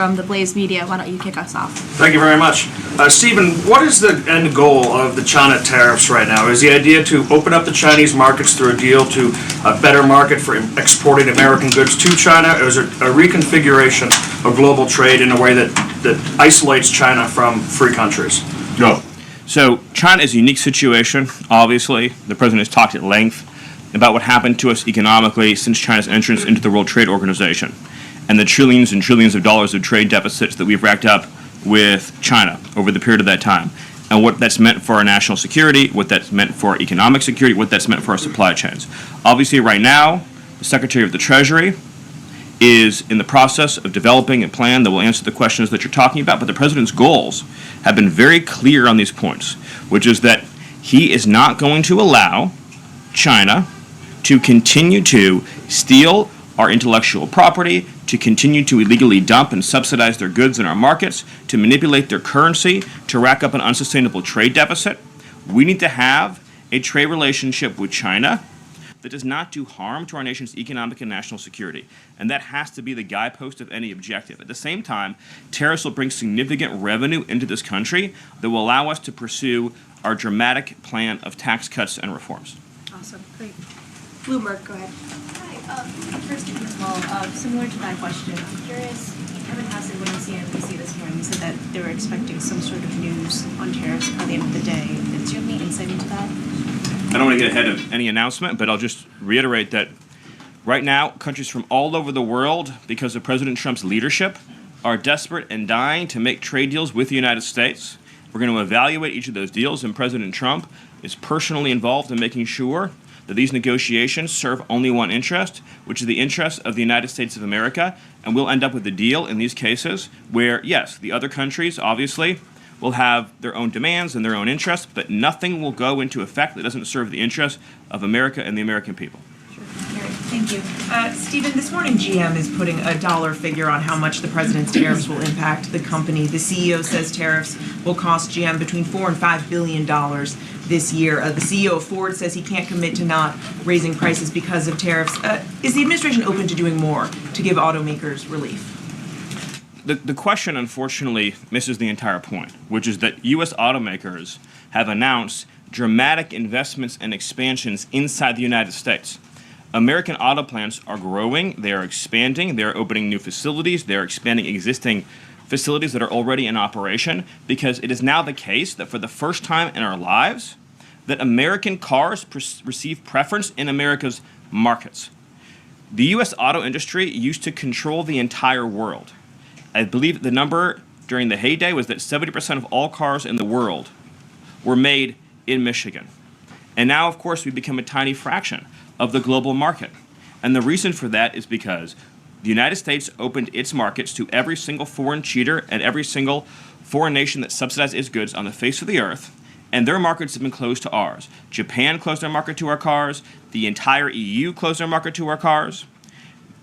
From the Blaze Media, why don't you kick us off? Thank you very much. Stephen, what is the end goal of the China tariffs right now? Is the idea to open up the Chinese markets through a deal to a better market for exporting American goods to China, or is it a reconfiguration of global trade in a way that isolates China from free countries? No. So China is a unique situation, obviously. The president has talked at length about what happened to us economically since China's entrance into the World Trade Organization, and the trillions and trillions of dollars of trade deficits that we've racked up with China over the period of that time, and what that's meant for our national security, what that's meant for our economic security, what that's meant for our supply chains. Obviously, right now, the Secretary of the Treasury is in the process of developing a plan that will answer the questions that you're talking about, but the president's goals have been very clear on these points, which is that he is not going to allow China to continue to steal our intellectual property, to continue to illegally dump and subsidize their goods in our markets, to manipulate their currency, to rack up an unsustainable trade deficit. We need to have a trade relationship with China that does not do harm to our nation's economic and national security. And that has to be the guidepost of any objective. At the same time, tariffs will bring significant revenue into this country that will allow us to pursue our dramatic plan of tax cuts and reforms. Awesome, great. Bloomberg, go ahead. First, as well, similar to that question, I'm curious, Kevin Hassett went on CNBC this morning. He said that they were expecting some sort of news on tariffs by the end of the day. Do you have any insight into that? I don't want to get ahead of any announcement, but I'll just reiterate that right now, countries from all over the world, because of President Trump's leadership, are desperate and dying to make trade deals with the United States. We're going to evaluate each of those deals, and President Trump is personally involved in making sure that these negotiations serve only one interest, which is the interest of the United States of America, and we'll end up with a deal in these cases where, yes, the other countries, obviously, will have their own demands and their own interests, but nothing will go into effect that doesn't serve the interests of America and the American people. Sure. Thank you. Stephen, this morning GM is putting a dollar figure on how much the president's tariffs will impact the company. The CEO says tariffs will cost GM between $4 and $5 billion this year. The CEO of Ford says he can't commit to not raising prices because of tariffs. Is the administration open to doing more to give automakers relief? The question, unfortunately, misses the entire point, which is that U.S. automakers have announced dramatic investments and expansions inside the United States. American auto plants are growing, they are expanding, they're opening new facilities, they're expanding existing facilities that are already in operation, because it is now the case that for the first time in our lives, that American cars receive preference in America's markets. The U.S. auto industry used to control the entire world. I believe the number during the heyday was that 70% of all cars in the world were made in Michigan. And now, of course, we've become a tiny fraction of the global market. And the reason for that is because the United States opened its markets to every single foreign cheater and every single foreign nation that subsidized its goods on the face of the earth, and their markets have been closed to ours. Japan closed their market to our cars. The entire EU closed their market to our cars.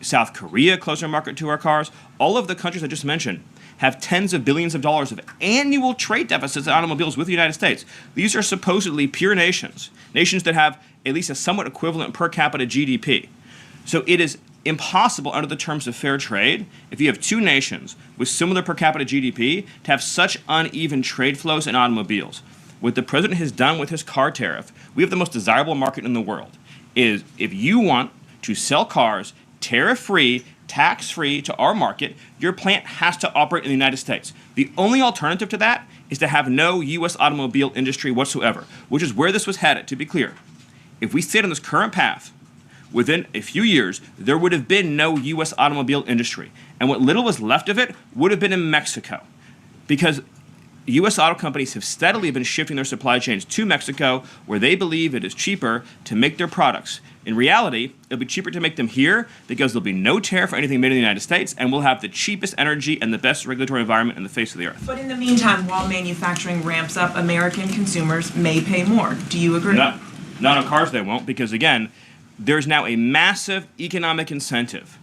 South Korea closed their market to our cars. All of the countries I just mentioned have tens of billions of dollars of annual trade deficits in automobiles with the United States. These are supposedly pure nations, nations that have at least a somewhat equivalent per capita GDP. So it is impossible under the terms of fair trade, if you have two nations with similar per capita GDP, to have such uneven trade flows in automobiles. What the president has done with his car tariff, we have the most desirable market in the world, is if you want to sell cars tariff-free, tax-free to our market, your plant has to operate in the United States. The only alternative to that is to have no U.S. automobile industry whatsoever, which is where this was headed, to be clear. If we stayed on this current path, within a few years, there would have been no U.S. automobile industry. And what little was left of it would have been in Mexico. Because U.S. auto companies have steadily been shifting their supply chains to Mexico, where they believe it is cheaper to make their products. In reality, it'll be cheaper to make them here because there'll be no tariff for anything made in the United States, and we'll have the cheapest energy and the best regulatory environment in the face of the earth. But in the meantime, while manufacturing ramps up, American consumers may pay more. Do you agree? Not on cars they won't, because again, there's now a massive economic incentive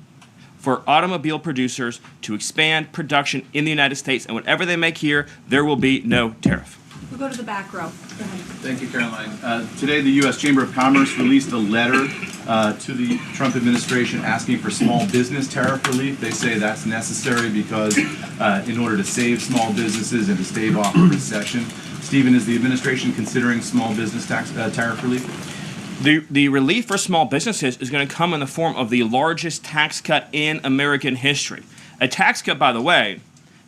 for automobile producers to expand production in the United States, and whatever they make here, there will be no tariff. We'll go to the back row. Go ahead. Thank you, Caroline. Today, the U.S. Chamber of Commerce released a letter to the Trump administration asking for small business tariff relief. They say that's necessary because in order to save small businesses and to stave off a recession. Stephen, is the administration considering small business tariff relief? The relief for small businesses is going to come in the form of the largest tax cut in American history. A tax cut, by the way,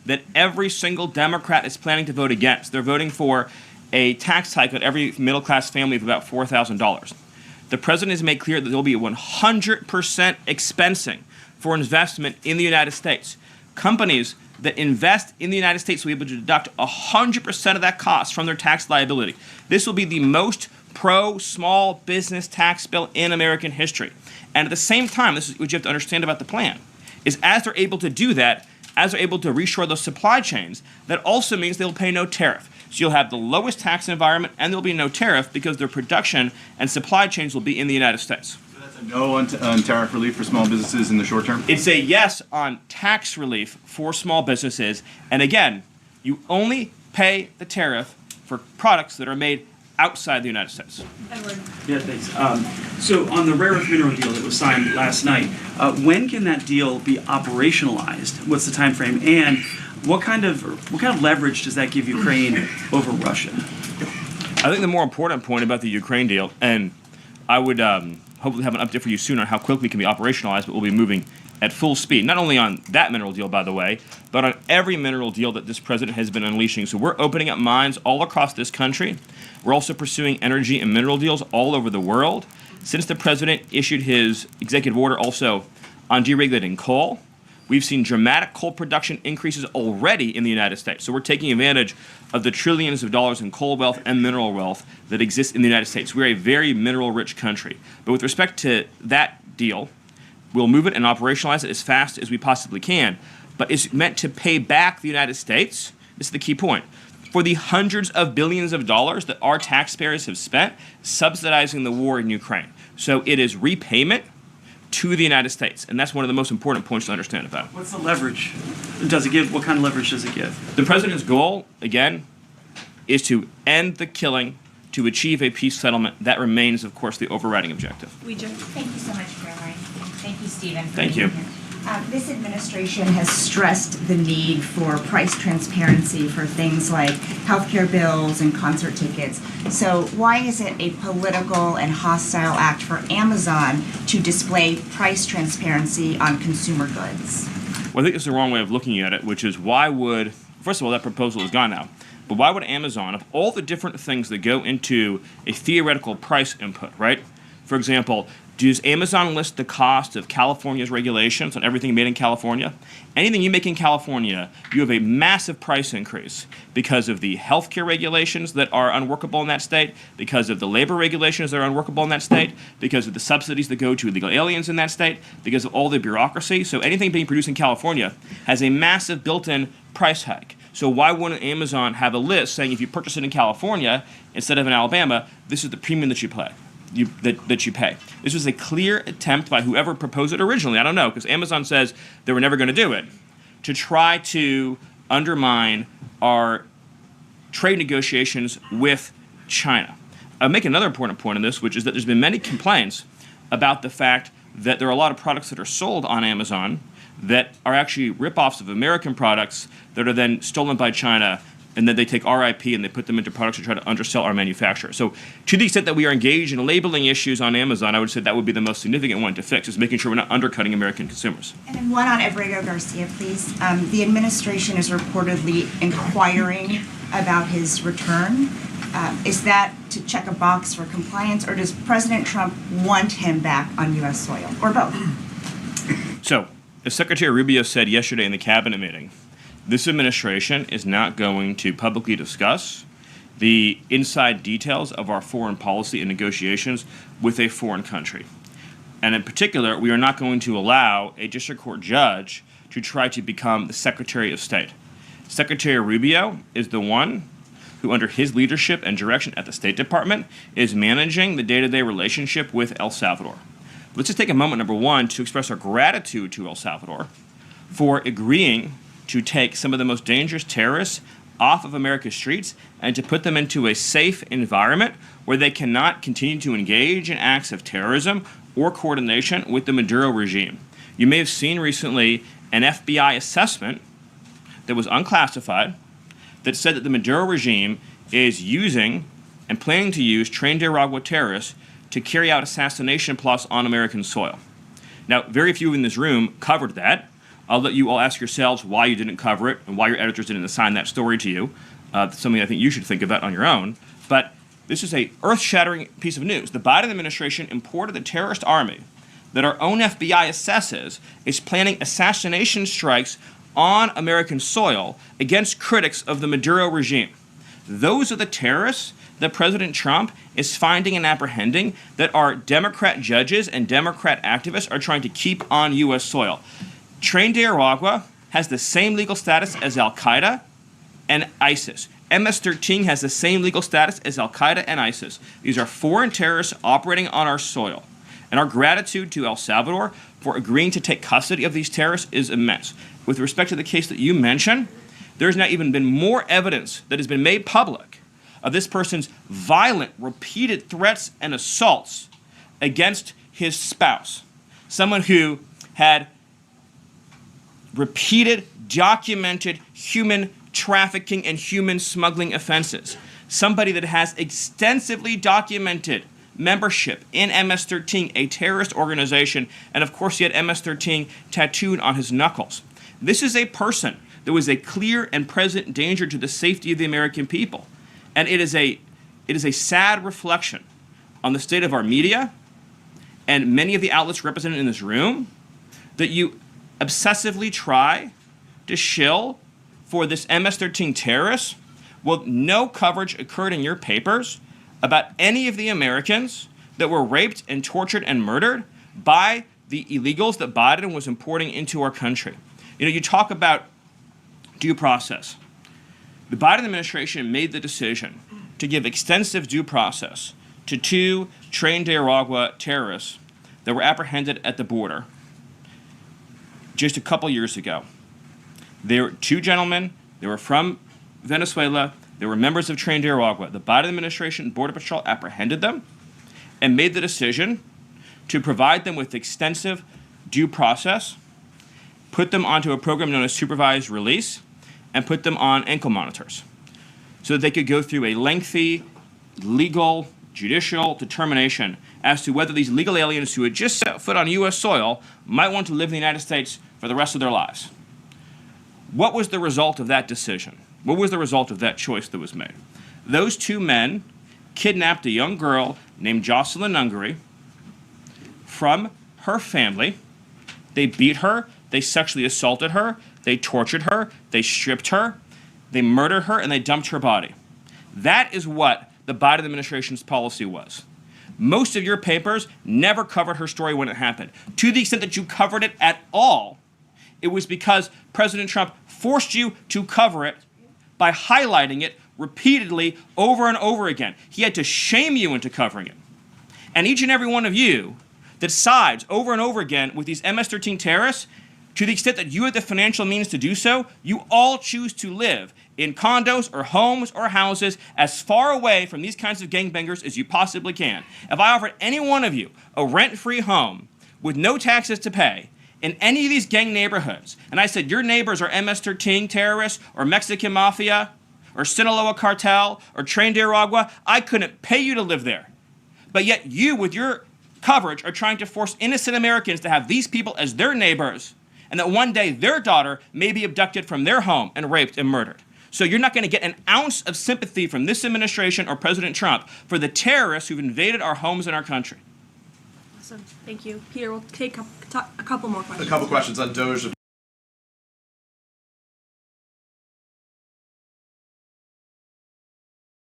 that every single Democrat is planning to vote against. They're voting for a tax hike on every middle-class family of about $4,000. The president has made clear that there will be a 100% expensing for investment in the United States. Companies that invest in the United States will be able to deduct 100% of that cost from their tax liability. This will be the most pro-small business tax bill in American history. And at the same time, this is what you have to understand about the plan, is as they're able to do that, as they're able to reshore those supply chains, that also means they'll pay no tariff. So you'll have the lowest tax environment and there'll be no tariff because their production and supply chains will be in the United States. So that's a no on tariff relief for small businesses in the short term? It's a yes on tax relief for small businesses. And again, you only pay the tariff for products that are made outside the United States. Edward. Yeah, thanks. So on the rare earth mineral deal that was signed last night, when can that deal be operationalized? What's the time frame? And what kind of leverage does that give Ukraine over Russia? I think the more important point about the Ukraine deal, and I would hopefully have an update for you soon on how quickly it can be operationalized, but we'll be moving at full speed, not only on that mineral deal, by the way, but on every mineral deal that this president has been unleashing. So we're opening up mines all across this country. We're also pursuing energy and mineral deals all over the world. Since the president issued his executive order also on deregulating coal, we've seen dramatic coal production increases already in the United States. So we're taking advantage of the trillions of dollars in coal wealth and mineral wealth that exists in the United States. We're a very mineral-rich country. But with respect to that deal, we'll move it and operationalize it as fast as we possibly can. But it's meant to pay back the United States, this is the key point, for the hundreds of billions of dollars that our taxpayers have spent subsidizing the war in Ukraine. So it is repayment to the United States. And that's one of the most important points to understand about it. What's the leverage? Does it give? What kind of leverage does it give? The president's goal, again, is to end the killing, to achieve a peace settlement. That remains, of course, the overriding objective. Thank you so much, Caroline. Thank you, Stephen. for Thank being you. here. This administration has stressed the need for price transparency for things like healthcare bills and concert tickets. So why is it a political and hostile act for Amazon to display price transparency on consumer goods? Well, I think it's the wrong way of looking at it, which is why would, first of all, that proposal is gone now, but why would Amazon, of all the different things that go into a theoretical price input, right? For example, does Amazon list the cost of California's regulations on everything made in California? Anything you make in California, you have a massive price increase because of the healthcare regulations that are unworkable in that state, because of the labor regulations that are unworkable in that state, because of the subsidies that go to illegal aliens in that state, because of all the bureaucracy. So anything being produced in California has a massive built-in price hike. So why wouldn't Amazon have a list saying if you purchase it in California instead of in Alabama, this is the premium that you pay? That you pay. This was a clear attempt by whoever proposed it originally, I don't know, because Amazon says they were never going to do it, to try to undermine our trade negotiations with China. I'll make another important point on this, which is that there's been many complaints about the fact that there are a lot of products that are sold on Amazon that are actually ripoffs of American products that are then stolen by China, and then they take our IP and they put them into products to try to undersell our manufacturer. So to the extent that we are engaged in labeling issues on Amazon, I would say that would be the most significant one to fix, is making sure we're not undercutting American consumers. And then one on Abrego Garcia, please. The administration is reportedly inquiring about his return. Is that to check a box for compliance, or does President Trump want him back on U.S. soil, or both? So, as Secretary Rubio said yesterday in the cabinet meeting, this administration is not going to publicly discuss the inside details of our foreign policy and negotiations with a foreign country. And in particular, we are not going to allow a district court judge to try to become the Secretary of State. Secretary Rubio is the one who, under his leadership and direction at the State Department, is managing the day-to-day relationship with El Salvador. Let's just take a moment, number one, to express our gratitude to El Salvador for agreeing to take some of the most dangerous terrorists off of America's streets and to put them into a safe environment where they cannot continue to engage in acts of terrorism or coordination with the Maduro regime. You may have seen recently an FBI assessment that was unclassified that said that the Maduro regime is using and planning to use Trinidad terrorists to carry out assassination plots on American soil. Now, very few in this room covered that. I'll let you all ask yourselves why you didn't cover it and why your editors didn't assign that story to you. That's something I think you should think about on your own. But this is a earth-shattering piece of news. The Biden administration imported the terrorist army that our own FBI assesses is planning assassination strikes on American soil against critics of the Maduro regime. Those are the terrorists that President Trump is finding and apprehending that our Democrat judges and Democrat activists are trying to keep on U.S. soil. Trinidad has the same legal status as Al-Qaeda and ISIS. MS-13 has the same legal status as Al-Qaeda and ISIS. These are foreign terrorists operating on our soil. And our gratitude to El Salvador for agreeing to take custody of these terrorists is immense. With respect to the case that you mentioned, there's now even been more evidence that has been made public of this person's violent, repeated threats and assaults against his spouse. Someone who had repeated, documented human trafficking and human smuggling offenses. Somebody that has extensively documented membership in MS-13, a terrorist organization, and of course he had MS-13 tattooed on his knuckles. This is a person that was a clear and present danger to the safety of the American people. And it is a sad reflection on the state of our media and many of the outlets represented in this room that you obsessively try to shill for this MS-13 terrorist. Well, no coverage occurred in your papers about any of the Americans that were raped and tortured and murdered by the illegals that Biden was importing into our country. You know, you talk about due process. The Biden administration made the decision to give extensive due process to two Trinidad terrorists that were apprehended at the border just a couple years ago. They were two gentlemen. They were from Venezuela. They were members of Trinidad. The Biden administration Border Patrol apprehended them and made the decision to provide them with extensive due process, put them onto a program known as supervised release, and put them on ankle monitors so that they could go through a lengthy legal, judicial determination as to whether these legal aliens who had just set foot on U.S. soil might want to live in the United States for the rest of their lives. What was the result of that decision? What was the result of that choice that was made? Those two men kidnapped a young girl named Jocelyn Ungary from her family. They beat her, they sexually assaulted her, they tortured her, they stripped her, they murdered her, and they dumped her body. That is what the Biden administration's policy was. Most of your papers never covered her story when it happened. To the extent that you covered it at all, it was because President Trump forced you to cover it by highlighting it repeatedly over and over again. He had to shame you into covering it. And each and every one of you that sides over and over again with these MS-13 terrorists, to the extent that you have the financial means to do so, you all choose to live in condos or homes or houses as far away from these kinds of gangbangers as you possibly can. If I offered any one of you a rent-free home with no taxes to pay in any of these gang neighborhoods, and I said your neighbors are MS-13 terrorists or Mexican mafia or Sinaloa cartel or Trinidad, I couldn't pay you to live there. But yet you, with your coverage, are trying to force innocent Americans to have these people as their neighbors, and that one day their daughter may be abducted from their home and raped and murdered. So you're not going to get an ounce of sympathy from this administration or President Trump for the terrorists who've invaded our homes and our country. Awesome. Thank you. Peter, we'll take a couple more questions. A couple questions on DOJ.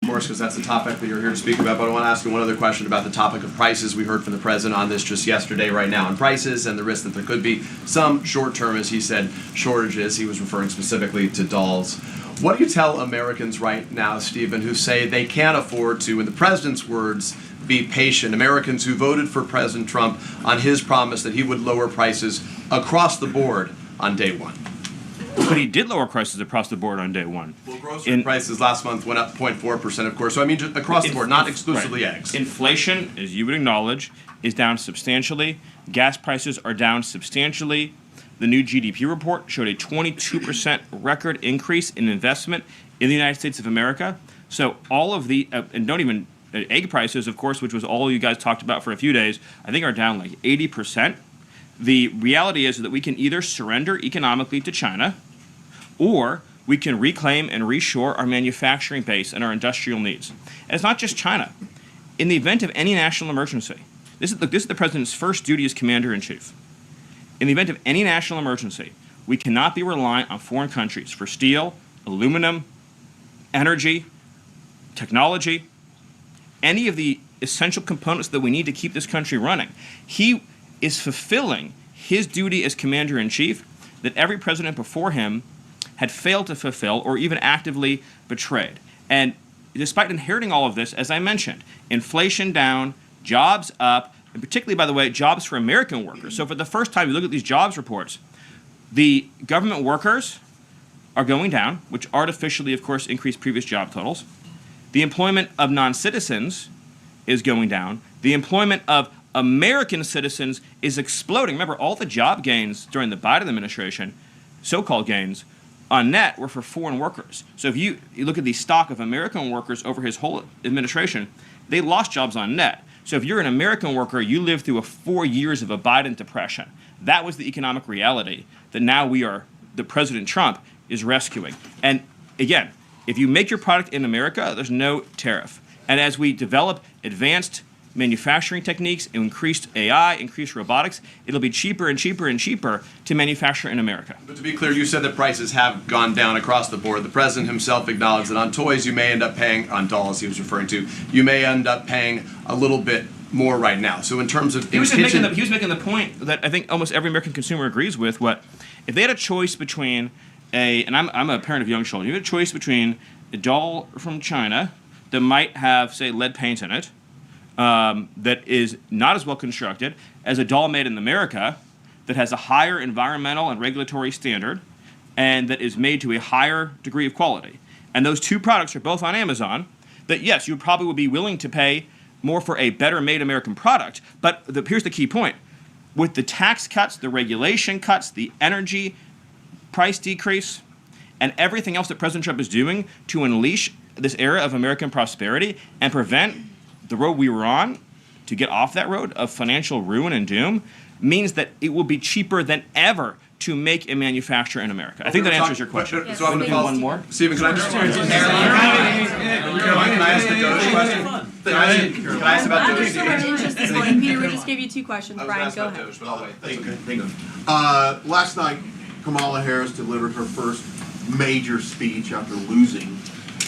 Of course, because that's the topic that you're here to speak about, but I want to ask you one other question about the topic of prices. We heard from the president on this just yesterday, right now, on prices and the risk that there could be some short-term, as he said, shortages. He was referring specifically to dolls. What do you tell Americans right now, Stephen, who say they can't afford to, in the president's words, be patient? Americans who voted for President Trump on his promise that he would lower prices across the board on day one. but he did lower prices across the board on day one. Well, grocery prices last month went up 0.4%, of course. So I mean, just across the board, not exclusively Right. eggs. Inflation, as you would acknowledge, is down substantially. Gas prices are down substantially. The new GDP report showed a 22% record increase in investment in the United States of America. So all of the, and don't even, egg prices, of course, which was all you guys talked about for a few days, I think are down like 80%. The reality is that we can either surrender economically to China, or we can reclaim and reshore our manufacturing base and our industrial needs. And it's not just China. In the event of any national emergency, this is the president's first duty as commander-in-chief. In the event of any national emergency, we cannot be reliant on foreign countries for steel, aluminum, energy, technology, any of the essential components that we need to keep this country running. He is fulfilling his duty as commander-in-chief that every president before him had failed to fulfill or even actively betrayed. And despite inheriting all of this, as I mentioned, inflation down, jobs up, and particularly, by the way, jobs for American workers. So for the first time, you look at these jobs reports, the government workers are going down, which artificially, of course, increased previous job totals. The employment of non-citizens is going down. The employment of American citizens is exploding. Remember, all the job gains during the Biden administration, so-called gains, on net were for foreign workers. So if you look at the stock of American workers over his whole administration, they lost jobs on net. So if you're an American worker, you lived through 4 years of a Biden depression. That was the economic reality that now that President Trump is rescuing. And again, if you make your product in America, there's no tariff. And as we develop advanced manufacturing techniques, increased AI, increased robotics, it'll be cheaper and cheaper and cheaper to manufacture in America. But to be clear, you said that prices have gone down across the board. The president himself acknowledged that on toys you may end up paying, on dolls he was referring to, you may end up paying a little bit more right now. So in terms of he was making the point that I think almost every American consumer agrees with. If they had a choice between and I'm a parent of young children, you had a choice between a doll from China that might have, say, lead paint in it, that is not as well constructed as a doll made in America that has a higher environmental and regulatory standard and that is made to a higher degree of quality. And those two products are both on Amazon, that yes, you probably would be willing to pay more for a better made American product. But here's the key point. With the tax cuts, the regulation cuts, the energy price decrease, and everything else that President Trump is doing to unleash this era of American prosperity and prevent the road we were on to get off that road of financial ruin and doom, means that it will be cheaper than ever to make and manufacture in America. I think that answers your question. So I'm going to follow one more. Stephen, can I just... Caroline, can I ask the Doge question? Can I ask about Doge? Interest this morning. Peter, we just gave you two questions. I was Brian, asked go about ahead. Doge, but I'll wait. Thank you. Last night, Kamala Harris delivered her first major speech after losing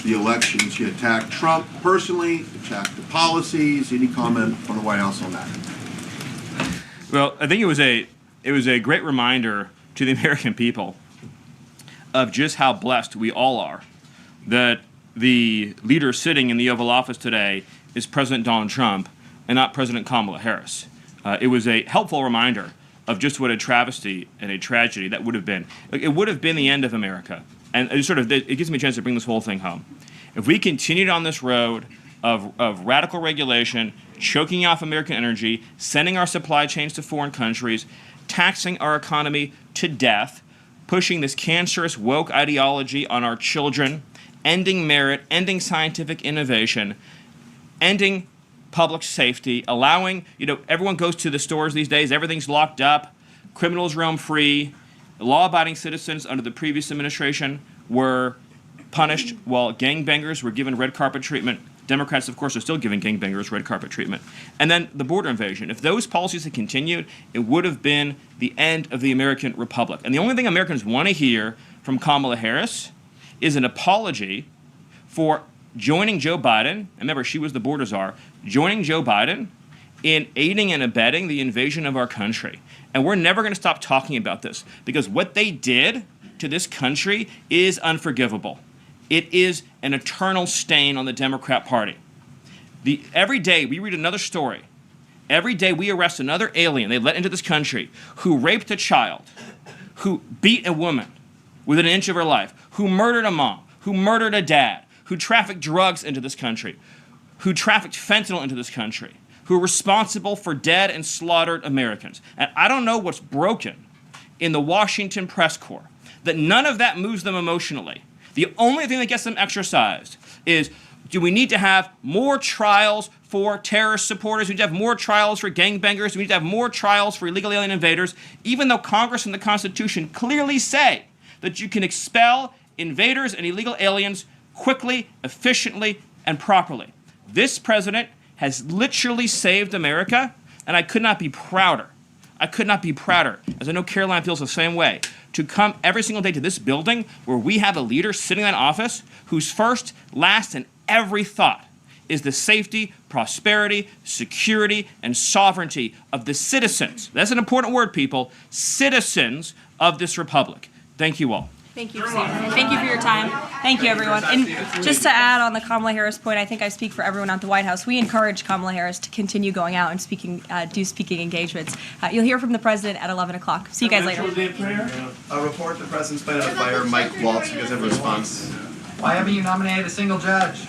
the election. She attacked Trump personally, attacked the policies. Any comment from the White House on that? Well, I think it was a great reminder to the American people of just how blessed we all are that the leader sitting in the Oval Office today is President Donald Trump and not President Kamala Harris. It was a helpful reminder of just what a travesty and a tragedy that would have been. It would have been the end of America. And it gives me a chance to bring this whole thing home. If we continued on this road of radical regulation, choking off American energy, sending our supply chains to foreign countries, taxing our economy to death, pushing this cancerous woke ideology on our children, ending merit, ending scientific innovation, ending public safety, allowing, everyone goes to the stores these days, everything's locked up, criminals roam free, law-abiding citizens under the previous administration were punished while gangbangers were given red carpet treatment. Democrats, of course, are still giving gangbangers red carpet treatment. And then the border invasion. If those policies had continued, it would have been the end of the American Republic. And the only thing Americans want to hear from Kamala Harris is an apology for joining Joe Biden, and remember, she was the border czar, joining Joe Biden in aiding and abetting the invasion of our country. And we're never going to stop talking about this because what they did to this country is unforgivable. It is an eternal stain on the Democrat Party. Every day we read another story. Every day we arrest another alien they let into this country who raped a child, who beat a woman, within an inch of her life, who murdered a mom, who murdered a dad, who trafficked drugs into this country, who trafficked fentanyl into this country, who are responsible for dead and slaughtered Americans. And I don't know what's broken in the Washington press corps, that none of that moves them emotionally. The only thing that gets them exercised is, do we need to have more trials for terrorist supporters? Do we need to have more trials for gangbangers? Do we need to have more trials for illegal alien invaders? Even though Congress and the Constitution clearly say that you can expel invaders and illegal aliens quickly, efficiently, and properly. This president has literally saved America, and I could not be prouder. I could not be prouder, as I know Caroline feels the same way, to come every single day to this building where we have a leader sitting in that office whose first, last, and every thought is the safety, prosperity, security, and sovereignty of the citizens. That's an important word, people. Citizens of this republic. Thank you all. Thank you, Steve. Thank you for your time. Thank you, everyone. And just to add on the Kamala Harris point, I think I speak for everyone at the White House. We encourage Kamala Harris to continue going out and do speaking engagements. You'll hear from the president at 11 o'clock. See you guys later. A report, the president's planning to fire Mike Waltz. You guys have a response? Why haven't you nominated a single judge?